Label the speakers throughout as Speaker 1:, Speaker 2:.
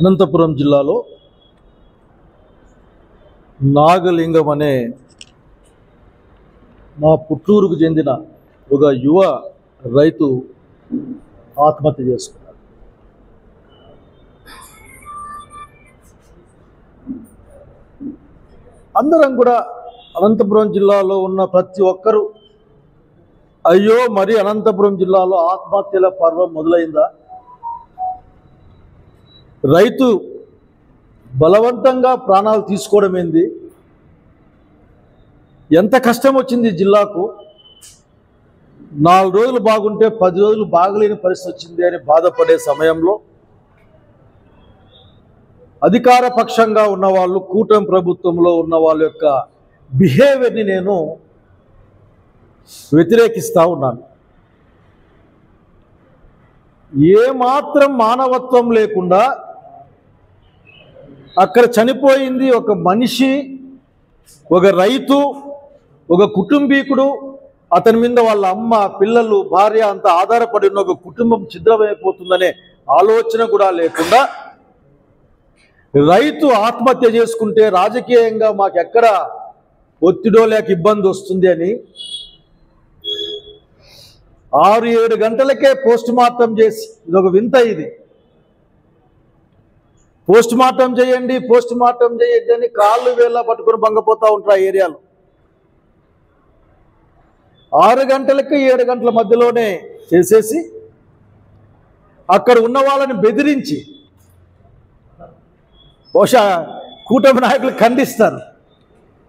Speaker 1: అనంతపురం జిల్లాలో నాగలింగం అనే మా పుట్టూరుకు చెందిన ఒక యువ రైతు ఆత్మహత్య చేసుకున్నాడు. అందరం కూడా అనంతపురం జిల్లాలో ఉన్న ప్రతి ఒక్కరూ అయ్యో మరి అనంతపురం జిల్లాలో ఆత్మహత్యల పర్వం మొదలైందా, రైతు బలవంతంగా ప్రాణాలు తీసుకోవడం ఏంది, ఎంత కష్టం వచ్చింది జిల్లాకు, 4 రోజులు బాగుంటే 10 రోజులు బాగలేని పరిస్థితి వచ్చింది అని బాధపడే సమయంలో అధికార పక్షంగా ఉన్నవాళ్ళు, కూటమి ప్రభుత్వంలో ఉన్న వాళ్ళ యొక్క బిహేవియర్ని నేను వ్యతిరేకిస్తూ ఉన్నాను. ఏమాత్రం మానవత్వం లేకుండా అక్కడ చనిపోయింది ఒక మనిషి, ఒక రైతు, ఒక కుటుంబీకుడు, అతని మీద వాళ్ళ అమ్మ, పిల్లలు, భార్య అంతా ఆధారపడి ఉన్న ఒక కుటుంబం ఛిద్రమైపోతుందనే ఆలోచన కూడా లేకుండా రైతు ఆత్మహత్య చేసుకుంటే రాజకీయంగా మాకెక్కడ ఒత్తిడో లేక ఇబ్బంది వస్తుంది అని 6-7 గంటలకే పోస్ట్ మార్టం చేసి, ఇదొక వింత, ఇది పోస్ట్ మార్టం చేయండి, పోస్ట్ మార్టం చేయండి అని కాళ్ళు వేళ్ళ పట్టుకొని బంగపోతూ ఉంటారు ఆ ఏరియాలో. 6 గంటలకి 7 గంటల మధ్యలోనే చేసేసి అక్కడ ఉన్న వాళ్ళని బెదిరించి, బహుశా కూటమి నాయకులు ఖండిస్తారు,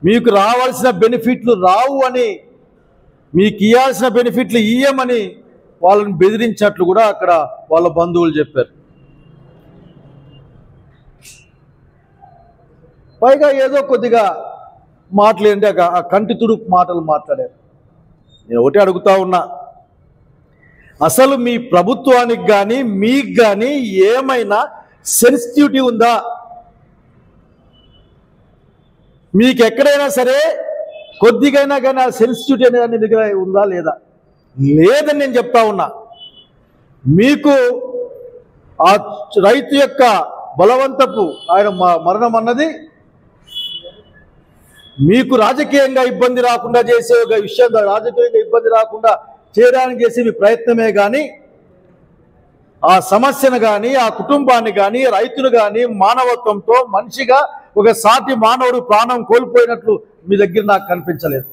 Speaker 1: మీకు రావాల్సిన బెనిఫిట్లు రావు అని, మీకు ఇవ్వాల్సిన బెనిఫిట్లు ఇయ్యమని వాళ్ళని బెదిరించినట్లు కూడా అక్కడ వాళ్ళ బంధువులు చెప్పారు. పైగా ఏదో కొద్దిగా మాటలు ఏంటి, ఆ కంటి తుడుపు మాటలు మాట్లాడారు. నేను ఒకటి అడుగుతా ఉన్నా, అసలు మీ ప్రభుత్వానికి కానీ మీకు కానీ ఏమైనా సెన్సిటివిటీ ఉందా? మీకు ఎక్కడైనా సరే కొద్దిగైనా కానీ ఆ సెన్సిటివిటీ అనేది దగ్గర ఉందా లేదా? లేదని నేను చెప్తా ఉన్నా. మీకు ఆ రైతు యొక్క బలవంతపు ఆయన మరణం అన్నది మీకు రాజకీయంగా ఇబ్బంది రాకుండా చేసే ఒక విషయం, రాజకీయంగా ఇబ్బంది రాకుండా చేయడానికి చేసే మీ ప్రయత్నమే కానీ ఆ సమస్యను కానీ, ఆ కుటుంబాన్ని కానీ, రైతును కానీ మానవత్వంతో మనిషిగా ఒక సాటి మానవుడు ప్రాణం కోల్పోయినట్లు మీ దగ్గర నాకు కనిపించలేదు.